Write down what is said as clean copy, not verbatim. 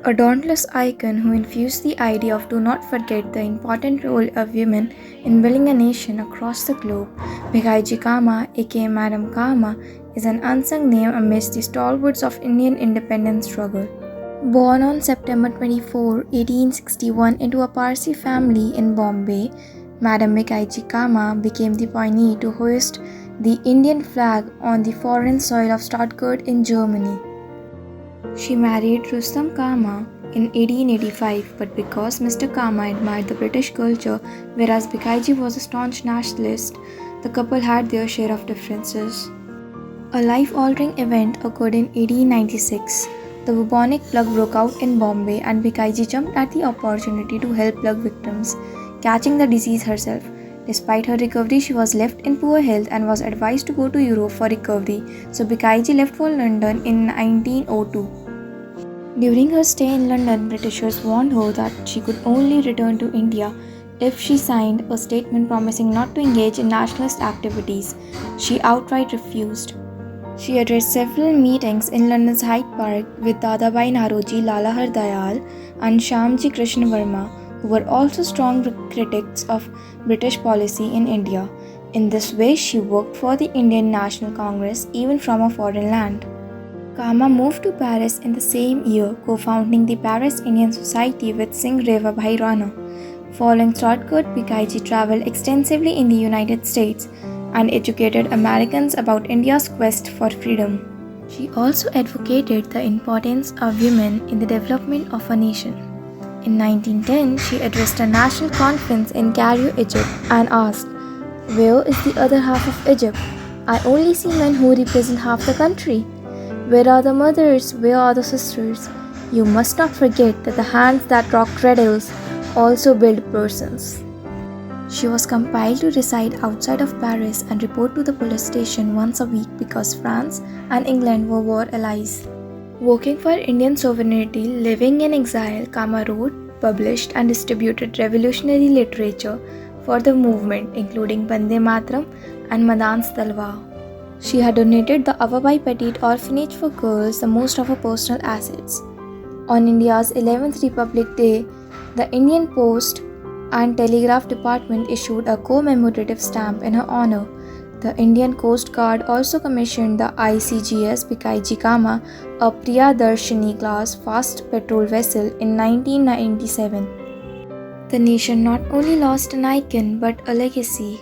A dauntless icon who infused the idea of do not forget the important role of women in building a nation across the globe, Bhikaiji Cama, aka Madam Cama, is an unsung name amidst the stalwarts of Indian independence struggle. Born on September 24, 1861 into a Parsi family in Bombay, Madam Bhikaiji Cama became the pioneer to hoist the Indian flag on the foreign soil of Stuttgart in Germany. She married Rustam Cama in 1885, but because Mr. Cama admired the British culture, whereas Bhikaiji was a staunch nationalist, the couple had their share of differences. A life-altering event occurred in 1896. The bubonic plague broke out in Bombay and Bhikaiji jumped at the opportunity to help plague victims, catching the disease herself. Despite her recovery, she was left in poor health and was advised to go to Europe for recovery, so Bhikaiji left for London in 1902. During her stay in London, Britishers warned her that she could only return to India if she signed a statement promising not to engage in nationalist activities. She outright refused. She addressed several meetings in London's Hyde Park with Dadabhai Naoroji, Lala Hardayal, and Shyamji Krishna Verma, who were also strong critics of British policy in India. In this way, she worked for the Indian National Congress even from a foreign land. Cama moved to Paris in the same year, co-founding the Paris Indian Society with Singh Reva Bhai Rana. Following Stuttgart, Bhikaiji traveled extensively in the United States and educated Americans about India's quest for freedom. She also advocated the importance of women in the development of a nation. In 1910, she addressed a national conference in Cairo, Egypt, and asked, "Where is the other half of Egypt? I only see men who represent half the country. Where are the mothers? Where are the sisters? You must not forget that the hands that rock cradles also build persons." She was compelled to reside outside of Paris and report to the police station once a week because France and England were war allies. Working for Indian sovereignty, living in exile, Cama wrote, published and distributed revolutionary literature for the movement including Bande Mataram and Madan's Talwar. She had donated the Avabai Petit orphanage for girls, the most of her personal assets. On India's 11th Republic Day, the Indian Post and Telegraph Department issued a commemorative stamp in her honor. The Indian Coast Guard also commissioned the ICGS Bhikaiji Cama, a Priyadarshini class fast patrol vessel, in 1997. The nation not only lost an icon but a legacy.